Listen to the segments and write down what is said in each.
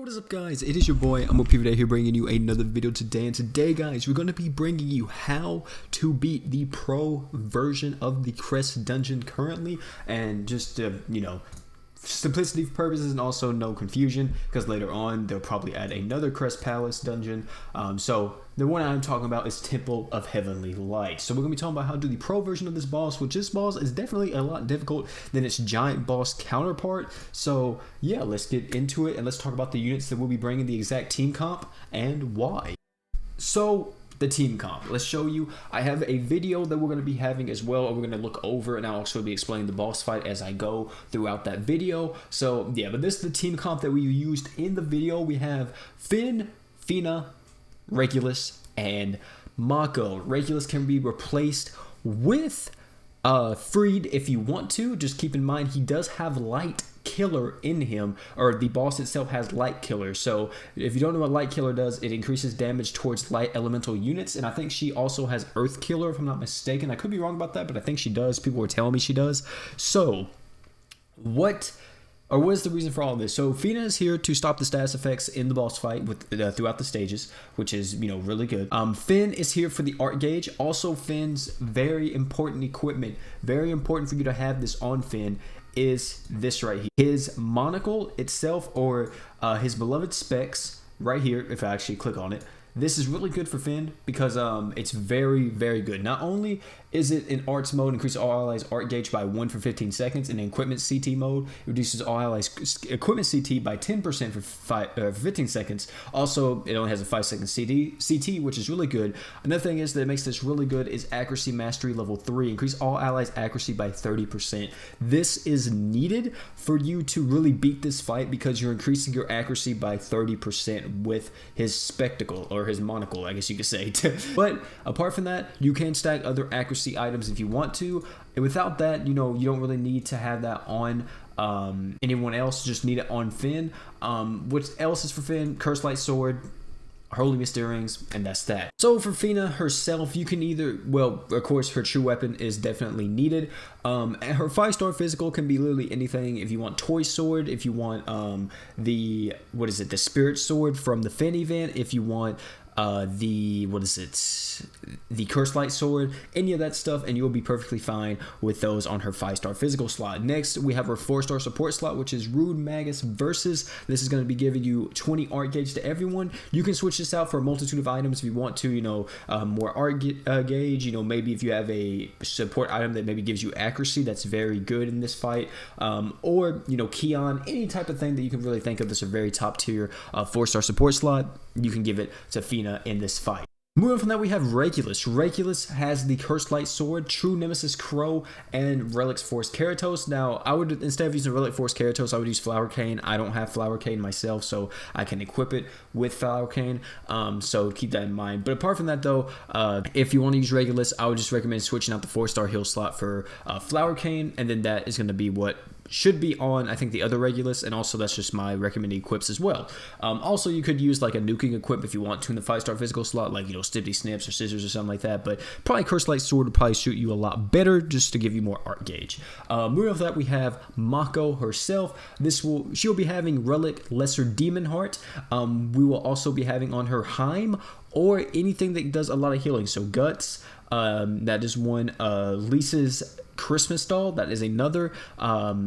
What is up, guys? It is your boy Amopividay here, bringing you another video today. And today, guys, we're going to be bringing you how to beat the pro version of the Crest dungeon currently, and just simplicity purposes and also no confusion, because later on they'll probably add another Crest Palace dungeon. So the one I'm talking about is Temple of Heavenly Light. So we're going to be talking about how to do the pro version of this boss, which this boss is definitely a lot difficult than its giant boss counterpart. So yeah, let's get into it and let's talk about the units that we'll be bringing, the exact team comp, and why. So the team comp, let's show you. I have a video that we're going to be having as well, and we're going to look over, and I'll also be explaining the boss fight as I go throughout that video. So yeah, but this is the team comp that we used in the video. We have Finn, Fina, Regulus, and Mako. Regulus can be replaced with Freed if you want to. Just keep in mind he does have Light Killer in him, or the boss itself has Light Killer. So if you don't know what Light Killer does, it increases damage towards light elemental units, and I think she also has Earth Killer if I'm not mistaken. I could be wrong about that, but I think she does. People were telling me she does. So what is the reason for all of this? So Fina is here to stop the status effects in the boss fight with throughout the stages, which is, you know, really good. Finn is here for the art gauge. Also, Finn's very important equipment, very important for you to have this on Finn, is this right here. His monocle itself, or his beloved specs right here. If I actually click on it, this is really good for Finn because it's very, very good. Not only is it in arts mode, increases all allies art gauge by 1 for 15 seconds. In equipment CT mode, it reduces all allies equipment CT by 10% for 15 seconds. Also, it only has a 5-second CT, which is really good. Another thing is that it makes this really good is accuracy mastery level 3. Increase all allies accuracy by 30%. This is needed for you to really beat this fight because you're increasing your accuracy by 30% with his spectacle, or his monocle, I guess you could say. But apart from that, you can stack other accuracy items if you want to, and without that, you know, you don't really need to have that on anyone else. Just need it on Finn. What else is for Finn? Cursed Light Sword, Holy Mist Earrings, and that's that. So for Fina herself, you can either, well, of course, her true weapon is definitely needed. And her 5-star physical can be literally anything. If you want Toy Sword, if you want the Spirit Sword from the Finn event, if you want the Cursed Light Sword, any of that stuff, and you'll be perfectly fine with those on her 5-star physical slot. Next, we have her 4-star support slot, which is Rude Magus Versus. This is going to be giving you 20 art gauge to everyone. You can switch this out for a multitude of items if you want to, you know, more art gauge, you know, maybe if you have a support item that maybe gives you accuracy, that's very good in this fight, or, you know, Keon, any type of thing that you can really think of that's a very top tier 4-star support slot, you can give it to Fina in this fight. Moving on from that, we have Regulus. Regulus has the Cursed Light Sword, True Nemesis Crow, and Relics Force Keratos. Now, I would, instead of using Relic Force Keratos, I would use Flower Cane. I don't have Flower Cane myself, so I can equip it with Flower Cane. So keep that in mind. But apart from that, though, if you want to use Regulus, I would just recommend switching out the 4-star heal slot for Flower Cane, and then that is going to be what should be on, I think, the other Regulus, and also that's just my recommended equips as well. Also, you could use like a nuking equip if you want to in the 5-star physical slot, like, you know, Stimpy Snips or Scissors or something like that, but probably Cursed Light Sword would probably suit you a lot better just to give you more art gauge. Moving on from that, we have Mako herself. She'll be having Relic Lesser Demon Heart. We will also be having on her Heim, or anything that does a lot of healing. So Guts, that is one. Lisa's Christmas Doll, that is another.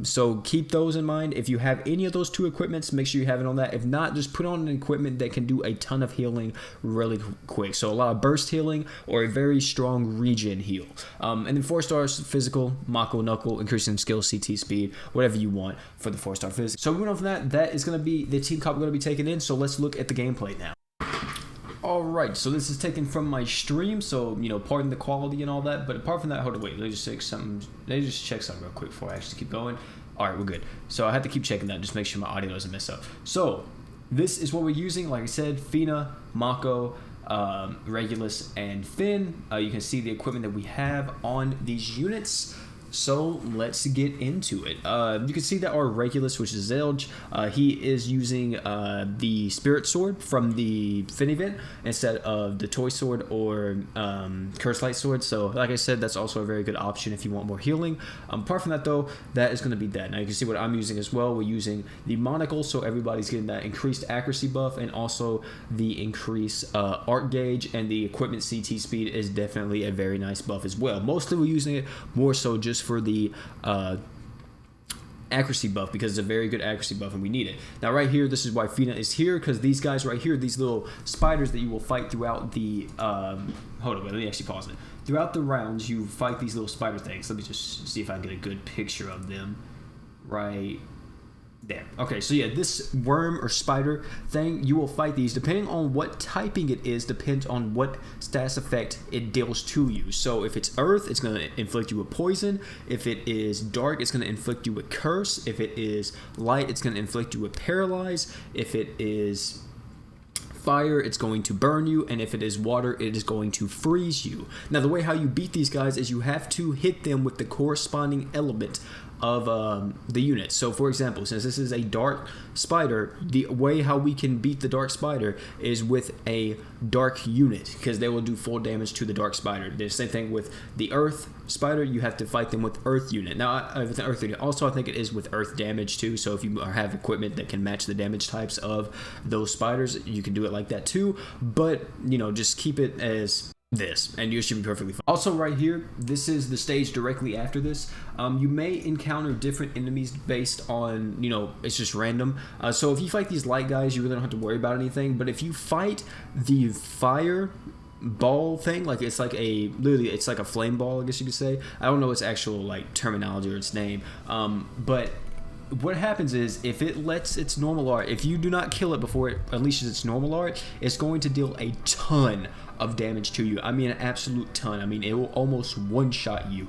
So keep those in mind. If you have any of those two equipments, make sure you have it on that. If not, just put on an equipment that can do a ton of healing really quick. So a lot of burst healing or a very strong regen heal. And then 4-star physical, Mako Knuckle, increasing skill, CT speed, whatever you want for the 4-star physical. So moving on from that, that is going to be the team comp we're going to be taking in. So let's look at the gameplay now. Alright, so this is taken from my stream, so, you know, pardon the quality and all that, but apart from that, hold on, wait, let me just check something real quick before I actually keep going. Alright, we're good. So I had to keep checking that, just make sure my audio doesn't mess up. So, this is what we're using, like I said, Fina, Mako, Regulus, and Finn. You can see the equipment that we have on these units. So let's get into it. You can see that our Regulus, which is Zelge, he is using the Spirit Sword from the Fin event instead of the Toy Sword or Curse Light Sword. So like I said, that's also a very good option if you want more healing. Apart from that though, that is going to be that. Now you can see what I'm using as well. We're using the Monocle, so everybody's getting that increased accuracy buff and also the increased arc gauge, and the equipment CT speed is definitely a very nice buff as well. Mostly we're using it more so just for the accuracy buff, because it's a very good accuracy buff and we need it. Now right here, this is why Fina is here, because these guys right here, these little spiders that you will fight throughout the hold on, let me actually pause it. Throughout the rounds you fight these little spider things. Let me just see if I can get a good picture of them right there. Okay, so yeah, this worm or spider thing, you will fight these. Depending on what typing it is, depends on what status effect it deals to you. So if it's earth, it's going to inflict you with poison. If it is dark, it's going to inflict you with curse. If it is light, it's going to inflict you with paralyze. If it is fire, it's going to burn you, and if it is water, it is going to freeze you. Now the way how you beat these guys is you have to hit them with the corresponding element of the unit. So for example, since this is a dark spider, the way how we can beat the dark spider is with a dark unit, because they will do full damage to the dark spider. The same thing with the earth spider, you have to fight them with earth unit. Now with an earth unit, also I think it is with earth damage too, so if you have equipment that can match the damage types of those spiders, you can do it like that too, but you know, just keep it as this and you should be perfectly fine. Also right here, this is the stage directly after this. You may encounter different enemies based on, you know, it's just random. So if you fight these light guys, you really don't have to worry about anything, but if you fight the fire ball thing, like it's like a literally it's like a flame ball, I guess you could say. I don't know its actual like terminology or its name, but what happens is if it lets its normal art, if you do not kill it before it unleashes its normal art, it's going to deal a ton of damage to you. I mean, an absolute ton. I mean, it will almost one-shot you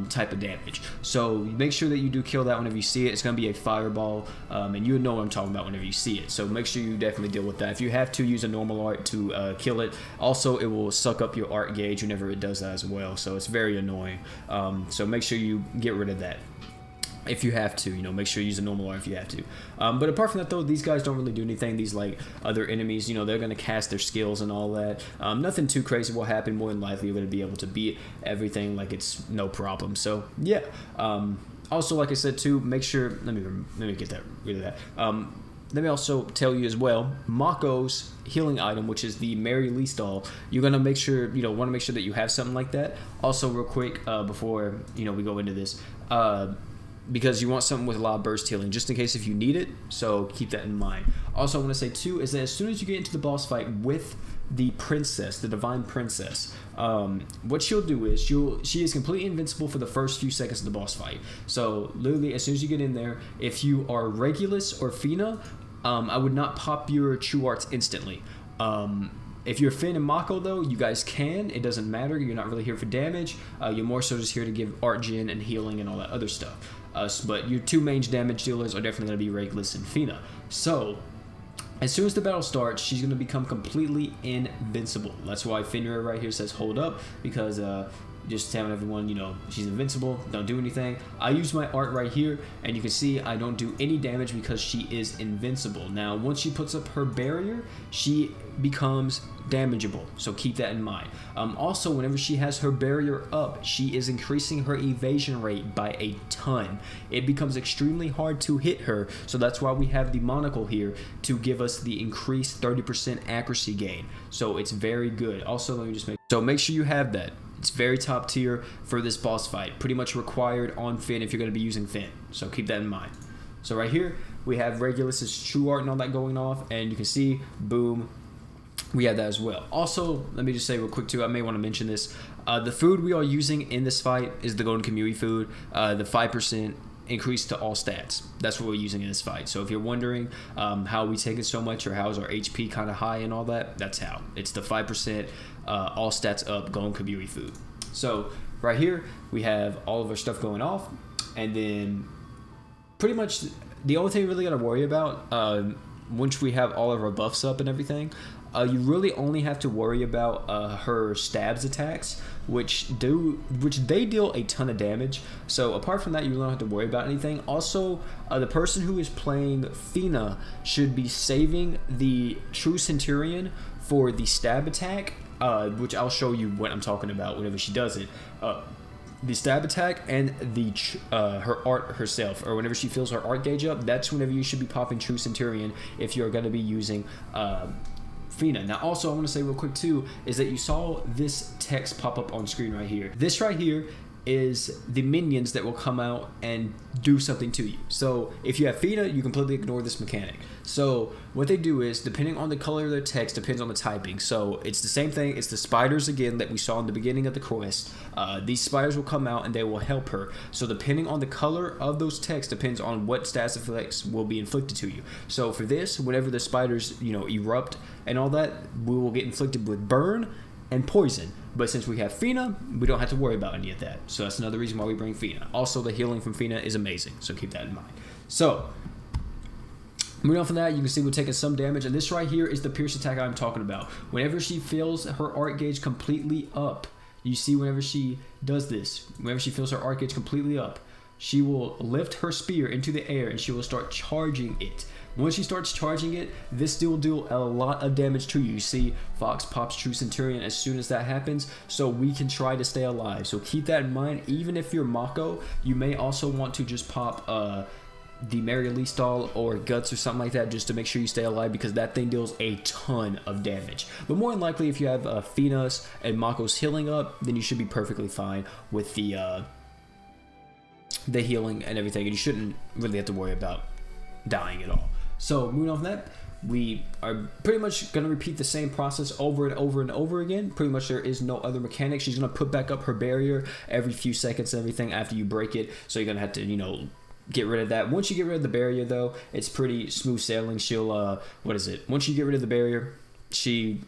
type of damage. So make sure that you do kill that whenever you see it. It's going to be a fireball, and you know what I'm talking about whenever you see it. So make sure you definitely deal with that. If you have to, use a normal art to kill it. Also, it will suck up your art gauge whenever it does that as well. So it's very annoying. So make sure you get rid of that. If you have to, you know, make sure you use a normal art if you have to. But apart from that though, these guys don't really do anything. These like other enemies, you know, they're going to cast their skills and all that. Nothing too crazy will happen. More than likely, you're going to be able to beat everything like it's no problem. So yeah. Also, like I said too, make sure, let me get that rid of that. Let me also tell you as well, Mako's healing item, which is the Mary Lee stall, you're gonna make sure, you know, want to make sure that you have something like that. Also, real quick, before you know we go into this, because you want something with a lot of burst healing, just in case if you need it. So keep that in mind. Also, I want to say too is that as soon as you get into the boss fight with the princess, the divine princess, what she'll do is she is completely invincible for the first few seconds of the boss fight. So literally, as soon as you get in there, if you are Regulus or Fina, I would not pop your true arts instantly. If you're Finn and Mako though, you guys can. It doesn't matter. You're not really here for damage. You're more so just here to give art gen and healing and all that other stuff. But your two main damage dealers are definitely going to be Regulus and Fina. So as soon as the battle starts, she's going to become completely invincible. That's why Fenrir right here says hold up, because just telling everyone, you know, she's invincible, don't do anything. I use my art right here, and you can see I don't do any damage because she is invincible. Now, once she puts up her barrier, she becomes damageable, so keep that in mind. Also, whenever she has her barrier up, she is increasing her evasion rate by a ton. It becomes extremely hard to hit her, so that's why we have the monocle here to give us the increased 30% accuracy gain. So it's very good. Also, let me just make sure you have that. It's very top tier for this boss fight. Pretty much required on Finn if you're going to be using Finn. So keep that in mind. So right here, we have Regulus's true art and all that going off. And you can see, boom, we have that as well. Also, let me just say real quick too, I may want to mention this. The food we are using in this fight is the Golden Kamui food. The 5% increase to all stats. That's what we're using in this fight. So if you're wondering how we take it so much or how is our HP kind of high and all that, that's how. It's the 5% all stats up Golden Kamui food. So right here we have all of our stuff going off, and then pretty much the only thing we really got to worry about once we have all of our buffs up and everything, you really only have to worry about her stabs attacks. which they deal a ton of damage. So apart from that, you don't have to worry about anything. Also, the person who is playing Fina should be saving the True Centurion for the stab attack, which I'll show you what I'm talking about whenever she does it. The stab attack and the her art herself, or whenever she fills her art gauge up, that's whenever you should be popping True Centurion if you're going to be using Fina. Now also I want to say real quick too is that you saw this text pop up on screen right here. This right here is the minions that will come out and do something to you. So if you have Fina, you completely ignore this mechanic. So what they do is, depending on the color of their text, depends on the typing. So it's the same thing. It's the spiders again that we saw in the beginning of the quest. These spiders will come out and they will help her. So depending on the color of those texts depends on what stats effects will be inflicted to you. So for this, whenever the spiders, you know, erupt and all that, we will get inflicted with burn and poison. But since we have Fina, we don't have to worry about any of that. So that's another reason why we bring Fina. Also, the healing from Fina is amazing, so keep that in mind. So moving on from that, you can see we're taking some damage, and this right here is the pierce attack I'm talking about. Whenever she fills her art gauge completely up, you see whenever she does this, whenever she fills her art gauge completely up, she will lift her spear into the air and she will start charging it. Once she starts charging it, this will do a lot of damage to you. You see, Fox pops True Centurion as soon as that happens, so we can try to stay alive. So keep that in mind. Even if you're Mako, you may also want to just pop the Mary Lee stall or Guts or something like that just to make sure you stay alive, because that thing deals a ton of damage. But more than likely, if you have Fina's and Mako's healing up, then you should be perfectly fine with the healing and everything, and you shouldn't really have to worry about dying at all. So moving on from that, we are pretty much going to repeat the same process over and over and over again. Pretty much there is no other mechanic. She's going to put back up her barrier every few seconds and everything after you break it. So you're going to have to, you know, get rid of that. Once you get rid of the barrier though, it's pretty smooth sailing. She'll, once you get rid of the barrier, she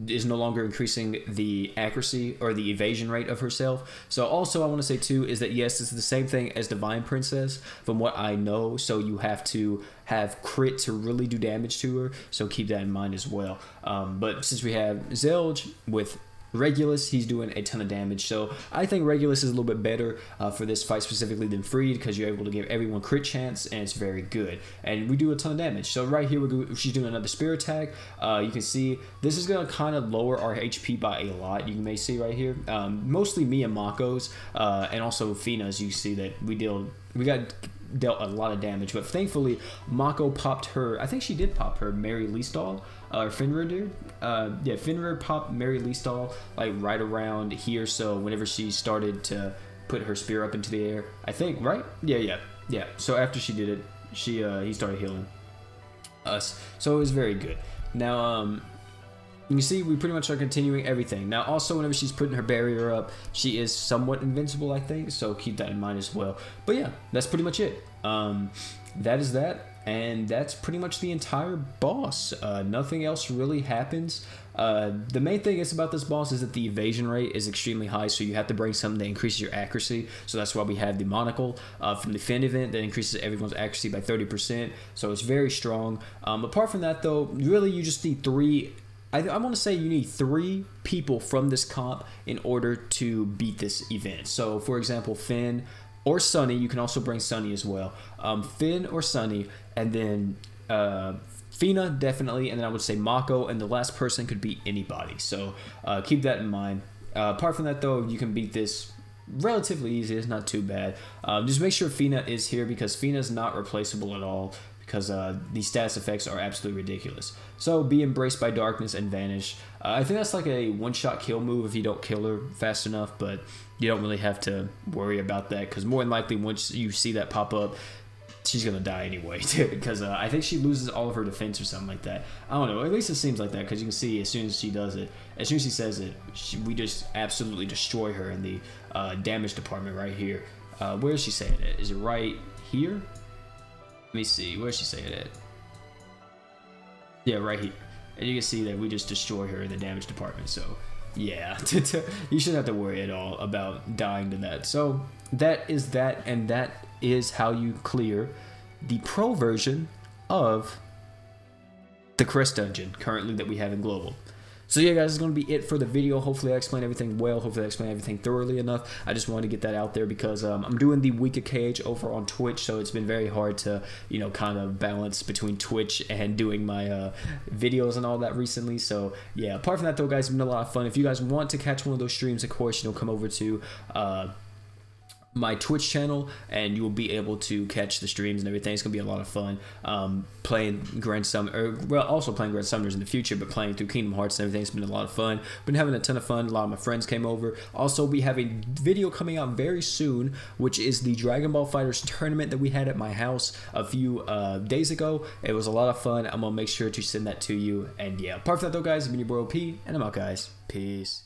is no longer increasing the accuracy or the evasion rate of herself. So also I want to say too is that yes, this is the same thing as Divine Princess from what I know, so you have to have crit to really do damage to her, so keep that in mind as well. But since we have Zelge with Regulus, he's doing a ton of damage, so I think Regulus is a little bit better for this fight specifically than Freed, because you're able to give everyone crit chance and it's very good, and we do a ton of damage. So right here she's doing another spear attack. You can see this is going to kind of lower our HP by a lot. You may see right here, mostly me and Mako's and also Fina's. You see that we got dealt a lot of damage, but thankfully Mako popped her, I think she did pop her Mary Lee stall, or Fenrir did. Yeah, Fenrir popped Mary Lee stall like right around here, so whenever she started to put her spear up into the air, I think, right? Yeah. So after she did it, he started healing us, so it was very good. Now you can see we pretty much are continuing everything. Now also whenever she's putting her barrier up, she is somewhat invincible, I think, so keep that in mind as well. But yeah, that's pretty much it. That is that, and that's pretty much the entire boss. Nothing else really happens. The main thing is about this boss is that the evasion rate is extremely high, so you have to bring something that increases your accuracy. So that's why we have the monocle from the Finn event that increases everyone's accuracy by 30%, so it's very strong. Apart from that though, really you just need three, I want to say you need 3 people from this comp in order to beat this event. So for example, Finn or Sunny, you can also bring Sunny as well. Finn or Sunny, and then Fina definitely, and then I would say Mako, and the last person could be anybody. So keep that in mind. Apart from that though, you can beat this relatively easy. It's not too bad. Just make sure Fina is here, because Fina is not replaceable at all, because these status effects are absolutely ridiculous. So be embraced by darkness and vanish. I think that's like a one-shot kill move if you don't kill her fast enough, but you don't really have to worry about that, because more than likely once you see that pop up, she's gonna die anyway, because I think she loses all of her defense or something like that. I don't know, at least it seems like that, because you can see as soon as she does it, as soon as she says it, we just absolutely destroy her in the damage department right here. Where is she saying it? Is it right here? Let me see, where does she say it at? Yeah, right here. And you can see that we just destroy her in the damage department, so yeah, you shouldn't have to worry at all about dying to that. So that is that, and that is how you clear the pro version of the Crest Dungeon currently that we have in Global. So yeah, guys, it's going to be it for the video. Hopefully I explained everything well. Hopefully I explained everything thoroughly enough. I just wanted to get that out there because I'm doing the Week of KH over on Twitch, so it's been very hard to, you know, kind of balance between Twitch and doing my videos and all that recently. So yeah, apart from that though, guys, it's been a lot of fun. If you guys want to catch one of those streams, of course, you know, come over to my Twitch channel and you will be able to catch the streams and everything. It's gonna be a lot of fun playing Grand Summer, well, also playing Grand Summers in the future, but playing through Kingdom Hearts and everything. It's been a lot of fun. Been having a ton of fun. A lot of my friends came over. Also, we have a video coming out very soon, which is the Dragon Ball FighterZ tournament that we had at my house a few days ago. It was a lot of fun. I'm gonna make sure to send that to you. And yeah, apart from that though, guys, it's been your boy OP, and I'm out, guys. Peace.